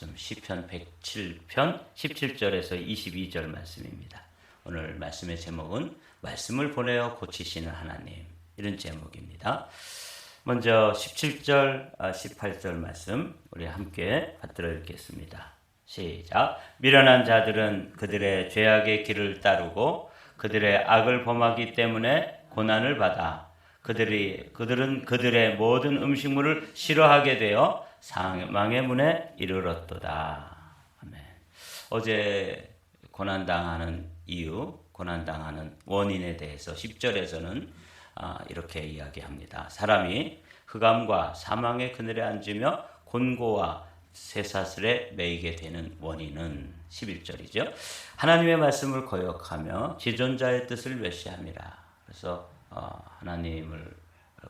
시편 107편 17절에서 22절 말씀입니다. 오늘 말씀의 제목은 말씀을 보내어 고치시는 하나님, 이런 제목입니다. 먼저 17절, 18절 말씀 우리 함께 받들어 읽겠습니다. 시작. 미련한 자들은 그들의 죄악의 길을 따르고 그들의 악을 범하기 때문에 고난을 받아 그들은 그들의 모든 음식물을 싫어하게 되어 사망의 문에 이르렀도다. 아멘. 어제 고난당하는 이유, 고난당하는 원인에 대해서 10절에서는 이렇게 이야기합니다. 사람이 흑암과 사망의 그늘에 앉으며 곤고와 쇠사슬에 매이게 되는 원인은 11절이죠. 하나님의 말씀을 거역하며 지존자의 뜻을 멸시함이라. 그래서 하나님을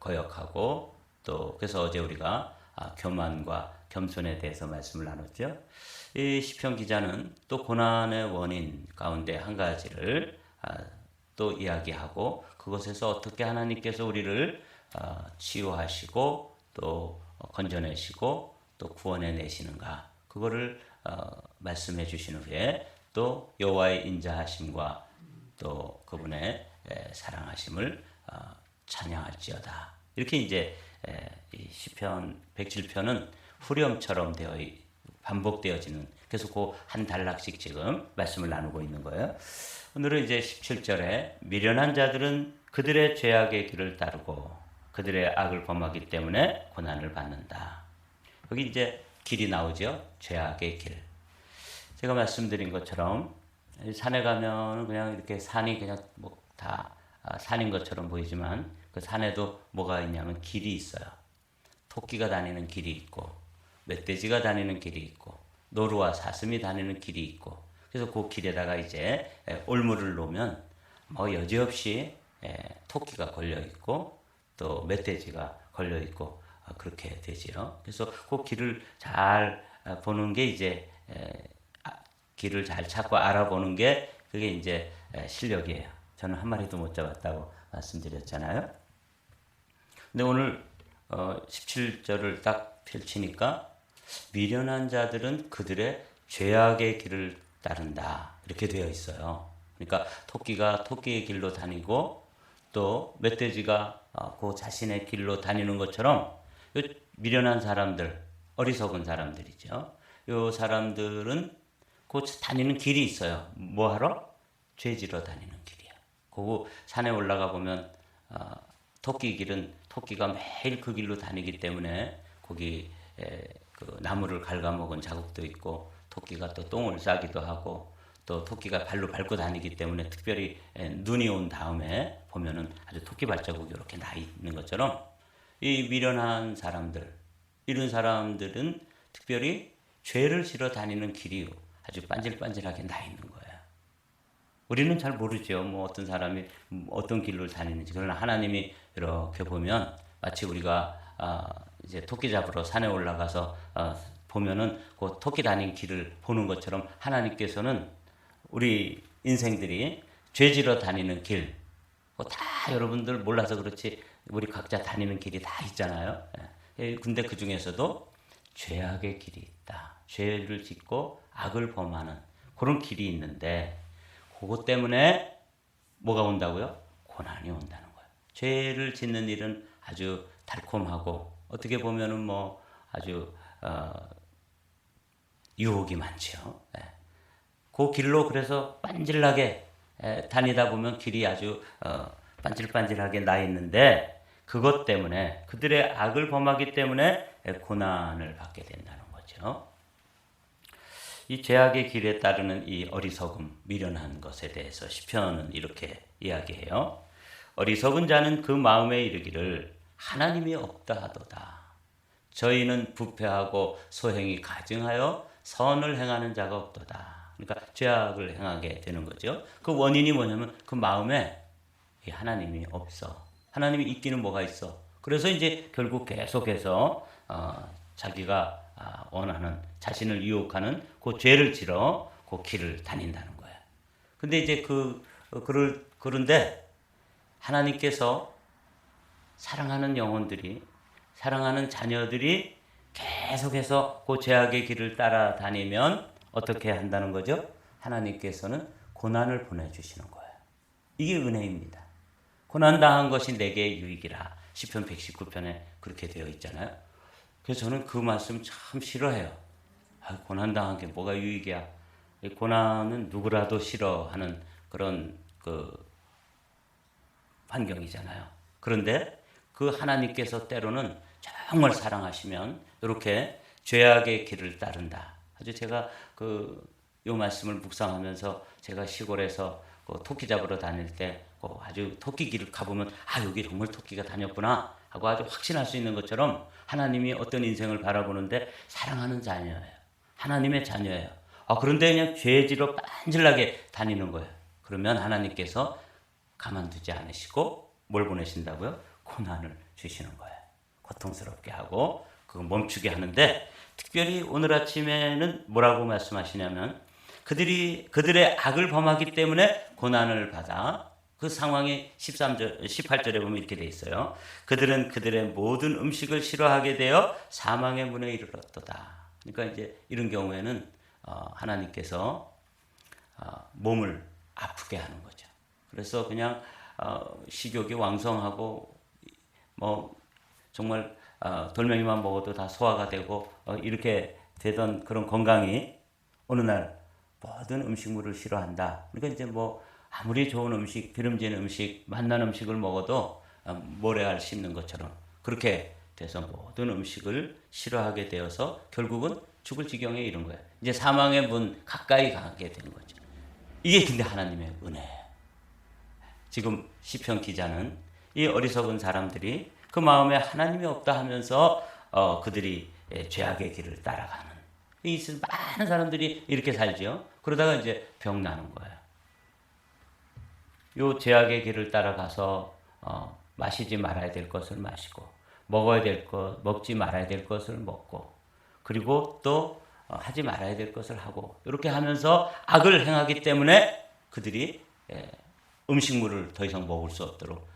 거역하고, 또 그래서 어제 우리가 교만과 겸손에 대해서 말씀을 나눴죠. 이 시편 기자는 또 고난의 원인 가운데 한 가지를 또 이야기하고, 그것에서 어떻게 하나님께서 우리를 치유하시고 또 건져내시고 또 구원해 내시는가, 그거를 말씀해 주신 후에 또 여호와의 인자하심과 또 그분의 사랑하심을 찬양할지어다. 이렇게 이제 이 시편 107편은 후렴처럼 반복되어지는, 그래서 그 한 단락씩 지금 말씀을 나누고 있는 거예요. 오늘은 이제 17절에 미련한 자들은 그들의 죄악의 길을 따르고 그들의 악을 범하기 때문에 고난을 받는다. 여기 이제 길이 나오죠. 죄악의 길. 제가 말씀드린 것처럼 산에 가면 그냥 이렇게 산이 그냥 뭐 다 산인 것처럼 보이지만 그 산에도 뭐가 있냐면 길이 있어요. 토끼가 다니는 길이 있고 멧돼지가 다니는 길이 있고 노루와 사슴이 다니는 길이 있고, 그래서 그 길에다가 이제 올무를 놓으면 뭐 여지없이 토끼가 걸려 있고 또 멧돼지가 걸려 있고 그렇게 되지요. 그래서 그 길을 잘 보는 게 이제 길을 잘 찾고 알아보는 게 그게 이제 실력이에요. 저는 한 마리도 못 잡았다고 말씀드렸잖아요. 근데 오늘 17절을 딱 펼치니까 미련한 자들은 그들의 죄악의 길을 따른다, 이렇게 되어 있어요. 그러니까 토끼가 토끼의 길로 다니고 또 멧돼지가 그 자신의 길로 다니는 것처럼 미련한 사람들, 어리석은 사람들이죠. 이 사람들은 그 다니는 길이 있어요. 뭐 하러? 죄지러 다니는 길이야. 그 산에 올라가 보면 토끼 길은 토끼가 매일 그 길로 다니기 때문에 거기 그 나무를 갉아먹은 자국도 있고, 토끼가 또 똥을 싸기도 하고, 또 토끼가 발로 밟고 다니기 때문에 특별히 눈이 온 다음에 보면은 아주 토끼 발자국이 이렇게 나 있는 것처럼, 이 미련한 사람들, 이런 사람들은 특별히 죄를 지러 다니는 길이 아주 반질반질하게 나 있는 거예요. 우리는 잘 모르죠. 뭐 어떤 사람이 어떤 길로 다니는지. 그러나 하나님이 이렇게 보면 마치 우리가 이제 토끼 잡으러 산에 올라가서 보면은 그 토끼 다니는 길을 보는 것처럼, 하나님께서는 우리 인생들이 죄지러 다니는 길, 다 여러분들 몰라서 그렇지 우리 각자 다니는 길이 다 있잖아요. 근데 그 중에서도 죄악의 길이 있다. 죄를 짓고 악을 범하는 그런 길이 있는데, 그것 때문에 뭐가 온다고요? 고난이 온다는 거예요. 죄를 짓는 일은 아주 달콤하고 어떻게 보면은 뭐 아주 유혹이 많죠. 그 길로 그래서 반질하게 다니다 보면 길이 아주 반질반질하게 나 있는데, 그것 때문에 그들의 악을 범하기 때문에 고난을 받게 된다는 거죠. 이 죄악의 길에 따르는 이 어리석음, 미련한 것에 대해서 시편은 이렇게 이야기해요. 어리석은 자는 그 마음에 이르기를 하나님이 없다 하도다. 저희는 부패하고 소행이 가증하여 선을 행하는 자가 없도다. 그러니까 죄악을 행하게 되는 거죠. 그 원인이 뭐냐면 그 마음에 하나님이 없어. 하나님이 있기는 뭐가 있어. 그래서 이제 결국 계속해서 자기가 원하는, 자신을 유혹하는 그 죄를 지러 그 길을 다닌다는 거예요. 근데 이제 그런데 하나님께서 사랑하는 영혼들이, 사랑하는 자녀들이 계속해서 그 죄악의 길을 따라다니면 어떻게 한다는 거죠? 하나님께서는 고난을 보내주시는 거예요. 이게 은혜입니다. 고난당한 것이 내게 유익이라. 시편 119편에 그렇게 되어 있잖아요. 그래서 저는 그 말씀 참 싫어해요. 고난당한 게 뭐가 유익이야. 고난은 누구라도 싫어하는 그런 환경이잖아요. 그런데 그 하나님께서 때로는 정말 사랑하시면 이렇게 죄악의 길을 따른다. 아주 제가 요 말씀을 묵상하면서 제가 시골에서 토끼 잡으러 다닐 때 아주 토끼 길을 가보면 여기 정말 토끼가 다녔구나 하고 아주 확신할 수 있는 것처럼 하나님이 어떤 인생을 바라보는데 사랑하는 자녀예요. 하나님의 자녀예요. 그런데 그냥 죄지로 빤질나게 다니는 거예요. 그러면 하나님께서 가만두지 않으시고 뭘 보내신다고요? 고난을 주시는 거예요. 고통스럽게 하고 그거 멈추게 하는데, 특별히 오늘 아침에는 뭐라고 말씀하시냐면 그들의 악을 범하기 때문에 고난을 받아. 그 상황이 18절에 보면 이렇게 돼 있어요. 그들은 그들의 모든 음식을 싫어하게 되어 사망의 문에 이르렀도다. 그러니까 이제 이런 경우에는 하나님께서 몸을 아프게 하는 거죠. 그래서 그냥 식욕이 왕성하고 뭐 정말 돌멩이만 먹어도 다 소화가 되고 이렇게 되던 그런 건강이 어느 날 모든 음식물을 싫어한다. 그러니까 이제 뭐 아무리 좋은 음식, 기름진 음식, 맛난 음식을 먹어도 모래알 씹는 것처럼 그렇게 돼서 모든 음식을 싫어하게 되어서 결국은 죽을 지경에 이른 거예요. 이제 사망의 문 가까이 가게 된 거죠. 이게 근데 하나님의 은혜예요. 지금 시편 기자는 이 어리석은 사람들이 그 마음에 하나님이 없다 하면서 그들이 죄악의 길을 따라가는, 이 많은 사람들이 이렇게 살죠. 그러다가 이제 병 나는 거예요. 요 죄악의 길을 따라가서 마시지 말아야 될 것을 마시고 먹어야 될 것, 먹지 말아야 될 것을 먹고, 그리고 또 하지 말아야 될 것을 하고, 이렇게 하면서 악을 행하기 때문에 그들이 음식물을 더 이상 먹을 수 없도록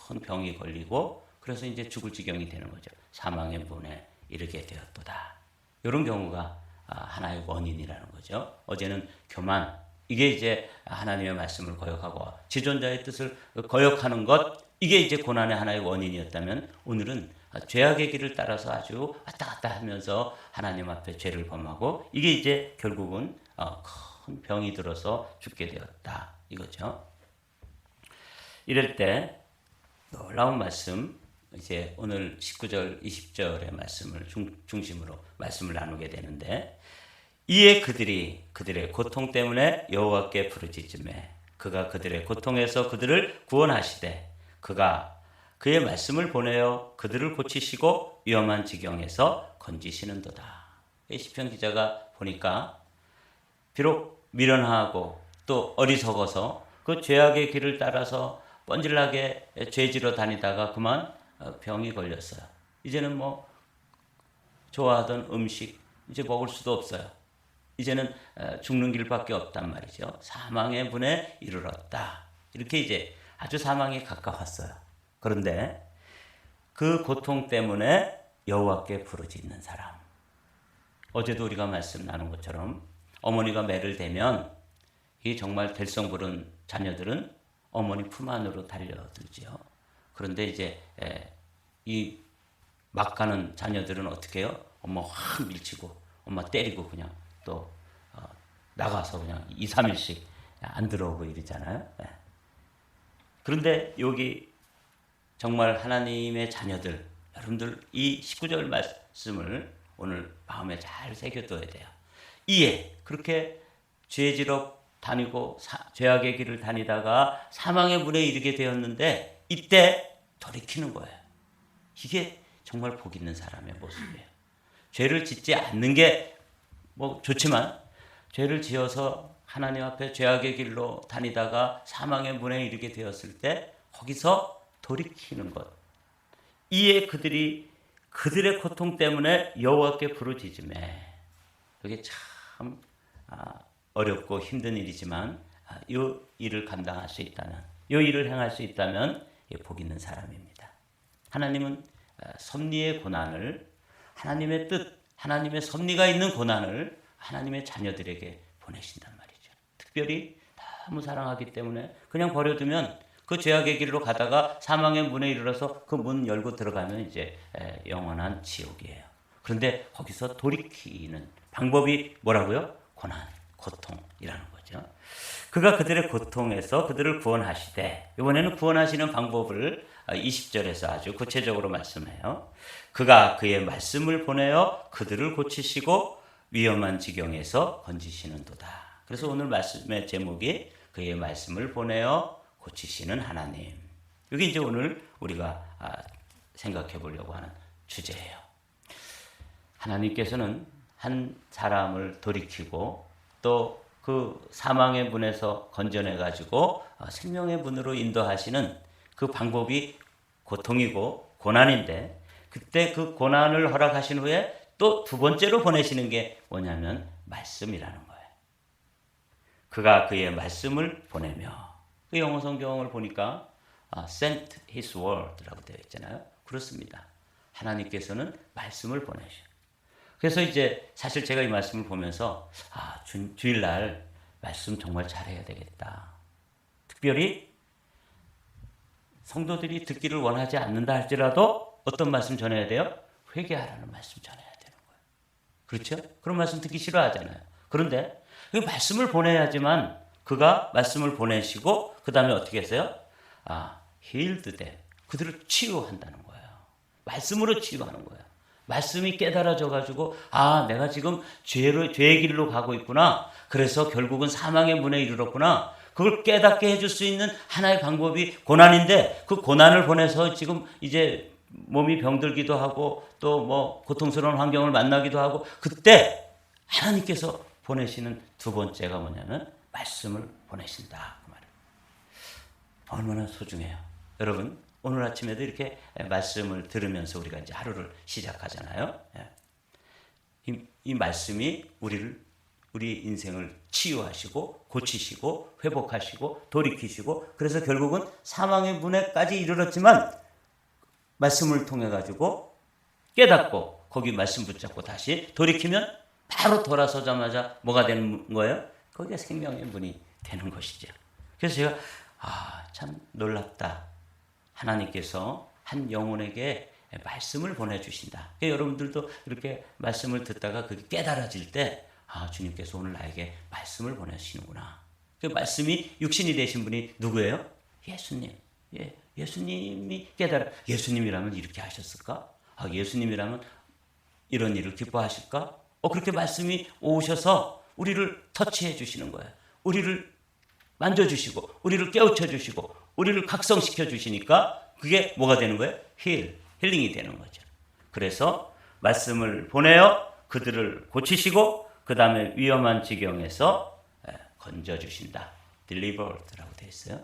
큰 병이 걸리고, 그래서 이제 죽을 지경이 되는 거죠. 사망의 문에 이르게 되었도다. 이런 경우가 하나의 원인이라는 거죠. 어제는 교만, 이게 이제 하나님의 말씀을 거역하고 지존자의 뜻을 거역하는 것, 이게 이제 고난의 하나의 원인이었다면, 오늘은 죄악의 길을 따라서 아주 왔다 갔다 하면서 하나님 앞에 죄를 범하고, 이게 이제 결국은 큰 병이 들어서 죽게 되었다 이거죠. 이럴 때 놀라운 말씀, 이제 오늘 19절 20절의 말씀을 중심으로 말씀을 나누게 되는데, 이에 그들의 고통 때문에 여호와께 부르짖으매 그가 그들의 고통에서 그들을 구원하시되 그가 그의 말씀을 보내어 그들을 고치시고 위험한 지경에서 건지시는도다. 시편 기자가 보니까 비록 미련하고 또 어리석어서 그 죄악의 길을 따라서 뻔질나게 죄지러 다니다가 그만 병이 걸렸어요. 이제는 뭐 좋아하던 음식 이제 먹을 수도 없어요. 이제는 죽는 길밖에 없단 말이죠. 사망의 문에 이르렀다. 이렇게 이제 아주 사망이 가까웠어요. 그런데 그 고통 때문에 여호와께 부르짖는 사람. 어제도 우리가 말씀 나눈 것처럼 어머니가 매를 대면 이 정말 될성 부른 자녀들은 어머니 품 안으로 달려들지요. 그런데 이제 이 막 가는 자녀들은 어떻게 해요? 엄마 확 밀치고 엄마 때리고 그냥 또 나가서 그냥 2, 3일씩 안 들어오고 이러잖아요. 그런데 여기 정말 하나님의 자녀들, 여러분들 이 19절 말씀을 오늘 마음에 잘 새겨둬야 돼요. 이에 그렇게 죄지러 다니고 죄악의 길을 다니다가 사망의 문에 이르게 되었는데 이때 돌이키는 거예요. 이게 정말 복 있는 사람의 모습이에요. 죄를 짓지 않는 게 뭐 좋지만, 죄를 지어서 하나님 앞에 죄악의 길로 다니다가 사망의 문에 이르게 되었을 때 거기서 돌이키는 것. 이에 그들의 고통 때문에 여호와께 부르짖으매. 이게 참 어렵고 힘든 일이지만 이 일을 감당할 수 있다면, 이 일을 행할 수 있다면 복 있는 사람입니다. 하나님은 섭리의 고난을 하나님의 뜻, 하나님의 섭리가 있는 고난을 하나님의 자녀들에게 보내신단 말이죠. 특별히 너무 사랑하기 때문에 그냥 버려두면 그 죄악의 길로 가다가 사망의 문에 이르러서 그 문 열고 들어가면 이제 영원한 지옥이에요. 그런데 거기서 돌이키는 방법이 뭐라고요? 고난, 고통이라는 거죠. 그가 그들의 고통에서 그들을 구원하시되, 이번에는 구원하시는 방법을 20절에서 아주 구체적으로 말씀해요. 그가 그의 말씀을 보내어 그들을 고치시고 위험한 지경에서 건지시는도다. 그래서 오늘 말씀의 제목이 그의 말씀을 보내어 고치시는 하나님. 이게 이제 오늘 우리가 생각해 보려고 하는 주제예요. 하나님께서는 한 사람을 돌이키고 또 그 사망의 문에서 건져내 가지고 생명의 문으로 인도하시는 그 방법이 고통이고 고난인데, 그때 그 고난을 허락하신 후에 또 두 번째로 보내시는 게 뭐냐면 말씀이라는 거예요. 그가 그의 말씀을 보내며, 그 영어 성경을 보니까 sent his word라고 되어 있잖아요. 그렇습니다. 하나님께서는 말씀을 보내셔. 그래서 이제 사실 제가 이 말씀을 보면서 주일날 말씀 정말 잘해야 되겠다. 특별히 성도들이 듣기를 원하지 않는다 할지라도 어떤 말씀 전해야 돼요? 회개하라는 말씀 전해야 되는 거예요. 그렇죠? 그런 말씀 듣기 싫어하잖아요. 그런데 그 말씀을 보내야지만, 그가 말씀을 보내시고 그 다음에 어떻게 했어요? healed them. 그들을 치유한다는 거예요. 말씀으로 치유하는 거예요. 말씀이 깨달아져 가지고 내가 지금 죄의 길로 가고 있구나. 그래서 결국은 사망의 문에 이르렀구나. 그걸 깨닫게 해줄 수 있는 하나의 방법이 고난인데, 그 고난을 보내서 지금 이제 몸이 병들기도 하고 또 뭐 고통스러운 환경을 만나기도 하고, 그때 하나님께서 보내시는 두 번째가 뭐냐면 말씀을 보내신다 그 말이에요. 얼마나 소중해요. 여러분, 오늘 아침에도 이렇게 말씀을 들으면서 우리가 이제 하루를 시작하잖아요. 이 말씀이 우리 인생을 치유하시고 고치시고 회복하시고 돌이키시고, 그래서 결국은 사망의 문에까지 이르렀지만 말씀을 통해 가지고 깨닫고 거기 말씀 붙잡고 다시 돌이키면 바로 돌아서자마자 뭐가 되는 거예요? 거기가 생명의 문이 되는 것이죠. 그래서 제가 참 놀랍다. 하나님께서 한 영혼에게 말씀을 보내주신다. 여러분들도 이렇게 말씀을 듣다가 그게 깨달아질 때 주님께서 오늘 나에게 말씀을 보내시는구나. 그 말씀이 육신이 되신 분이 누구예요? 예수님. 예수님이 예수님이라면 이렇게 하셨을까? 예수님이라면 이런 일을 기뻐하실까? 그렇게 말씀이 오셔서 우리를 터치해 주시는 거예요. 우리를 만져주시고 우리를 깨우쳐 주시고 우리를 각성시켜 주시니까 그게 뭐가 되는 거예요? 힐링이 되는 거죠. 그래서 말씀을 보내어 그들을 고치시고 그 다음에 위험한 지경에서 건져주신다. delivered라고 되어 있어요.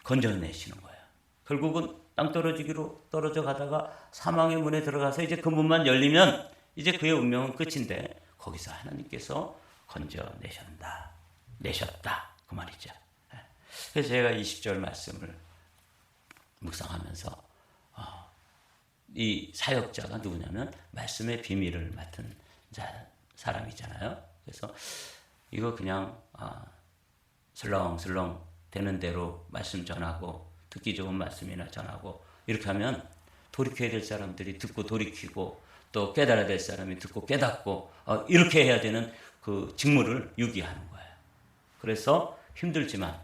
건져내시는 거예요. 결국은 땅 떨어지기로 떨어져 가다가 사망의 문에 들어가서 이제 그 문만 열리면 이제 그의 운명은 끝인데, 거기서 하나님께서 내셨다 그 말이죠. 그래서 제가 20절 말씀을 묵상하면서 이 사역자가 누구냐면 말씀의 비밀을 맡은 사람이잖아요. 그래서 이거 그냥 슬렁슬렁 되는 대로 말씀 전하고 듣기 좋은 말씀이나 전하고 이렇게 하면 돌이켜야 될 사람들이 듣고 돌이키고 또 깨달아야 될 사람이 듣고 깨닫고 이렇게 해야 되는 그 직무를 유기하는 거예요. 그래서 힘들지만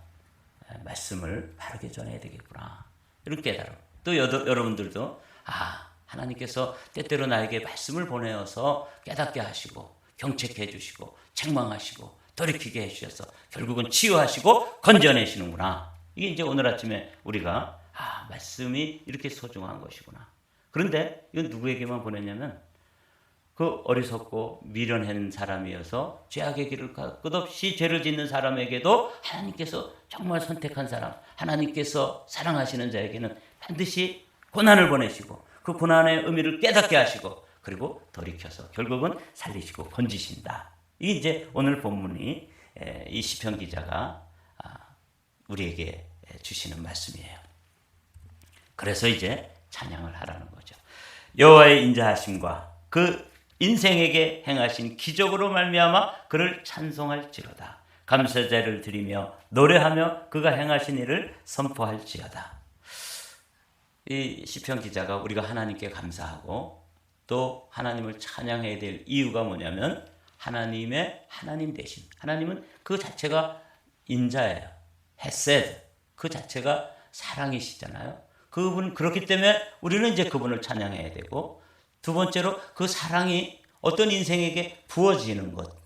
말씀을 바르게 전해야 되겠구나. 이런 깨달음. 또 여러분들도 하나님께서 때때로 나에게 말씀을 보내어서 깨닫게 하시고 경책해 해주시고 책망하시고 돌이키게 해주셔서 결국은 치유하시고 건져내시는구나. 이게 이제 오늘 아침에 우리가 말씀이 이렇게 소중한 것이구나. 그런데 이건 누구에게만 보냈냐면 그 어리석고 미련한 사람이어서 죄악의 길을 끝없이 죄를 짓는 사람에게도 하나님께서 정말 선택한 사람, 하나님께서 사랑하시는 자에게는 반드시 고난을 보내시고 그 고난의 의미를 깨닫게 하시고 그리고 돌이켜서 결국은 살리시고 건지신다. 이게 이제 오늘 본문이 이 시편 기자가 우리에게 주시는 말씀이에요. 그래서 이제 찬양을 하라는 거죠. 여호와의 인자하심과 그 인생에게 행하신 기적으로 말미암아 그를 찬송할지로다. 감사제를 드리며 노래하며 그가 행하신 일을 선포할지어다. 이 시편 기자가 우리가 하나님께 감사하고 또 하나님을 찬양해야 될 이유가 뭐냐면 하나님의 하나님 되심. 하나님은 그 자체가 인자예요. 헤세드. 그 자체가 사랑이시잖아요. 그분 그렇기 때문에 우리는 이제 그분을 찬양해야 되고, 두 번째로 그 사랑이 어떤 인생에게 부어지는 것,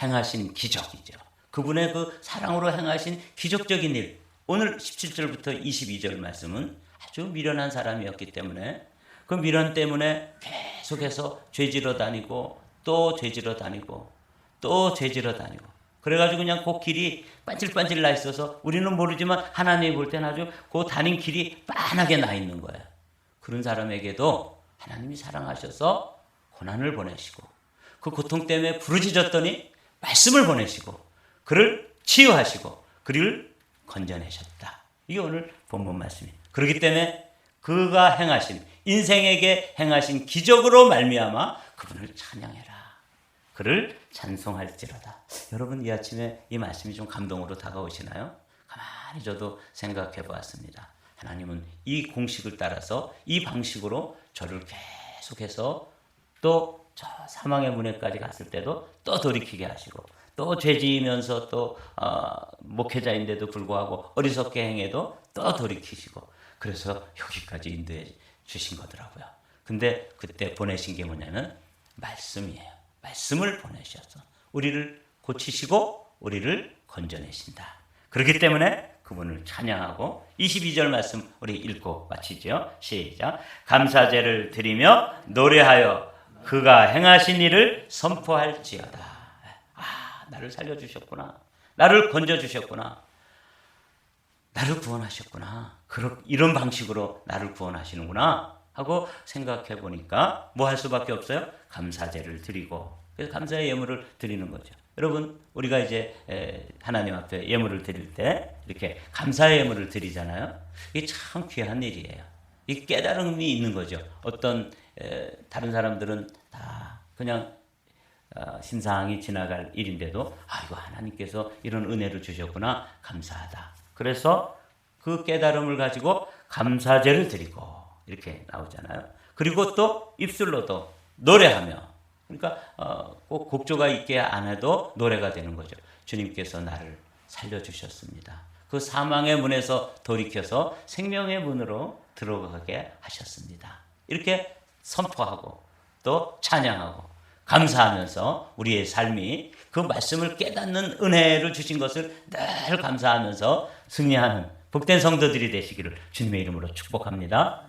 행하신 기적이죠. 그분의 그 사랑으로 행하신 기적적인 일. 오늘 17절부터 22절 말씀은 아주 미련한 사람이었기 때문에 그 미련 때문에 계속해서 죄지러 다니고 또 죄지러 다니고 또 죄지러 다니고, 그래가지고 그냥 그 길이 반질반질 나 있어서 우리는 모르지만 하나님이 볼 때는 아주 그 다닌 길이 빤하게 나 있는 거예요. 그런 사람에게도 하나님이 사랑하셔서 고난을 보내시고 그 고통 때문에 부르짖었더니 말씀을 보내시고 그를 치유하시고 그를 건져내셨다. 이게 오늘 본문 말씀이에요. 그렇기 때문에 그가 행하신 인생에게 행하신 기적으로 말미암아 그분을 찬양해라. 그를 찬송할지로다. 여러분 이 아침에 이 말씀이 좀 감동으로 다가오시나요? 가만히 저도 생각해 보았습니다. 하나님은 이 공식을 따라서 이 방식으로 저를 계속해서 또 저 사망의 문에까지 갔을 때도 또 돌이키게 하시고 또 죄지으면서 또 목회자인데도 불구하고 어리석게 행해도 또 돌이키시고, 그래서 여기까지 인도해 주신 거더라고요. 근데 그때 보내신 게 뭐냐면 말씀이에요. 말씀을 보내셔서 우리를 고치시고 우리를 건져내신다. 그렇기 때문에 그분을 찬양하고 22절 말씀 우리 읽고 마치죠. 시작. 감사제를 드리며 노래하여 그가 행하신 일을 선포할지어다. 나를 살려주셨구나. 나를 건져주셨구나. 나를 구원하셨구나. 이런 방식으로 나를 구원하시는구나 하고 생각해 보니까 뭐 할 수밖에 없어요? 감사제를 드리고, 그래서 감사의 예물을 드리는 거죠. 여러분 우리가 이제 하나님 앞에 예물을 드릴 때 이렇게 감사의 예물을 드리잖아요. 이게 참 귀한 일이에요. 이 깨달음이 있는 거죠. 어떤 다른 사람들은 다 그냥 심상히 지나갈 일인데도 이거 하나님께서 이런 은혜를 주셨구나, 감사하다. 그래서 그 깨달음을 가지고 감사제를 드리고 이렇게 나오잖아요. 그리고 또 입술로도 노래하며, 그러니까 꼭 곡조가 있게 안 해도 노래가 되는 거죠. 주님께서 나를 살려주셨습니다. 그 사망의 문에서 돌이켜서 생명의 문으로 들어가게 하셨습니다. 이렇게 선포하고 또 찬양하고 감사하면서 우리의 삶이 그 말씀을 깨닫는 은혜를 주신 것을 늘 감사하면서 승리하는 복된 성도들이 되시기를 주님의 이름으로 축복합니다.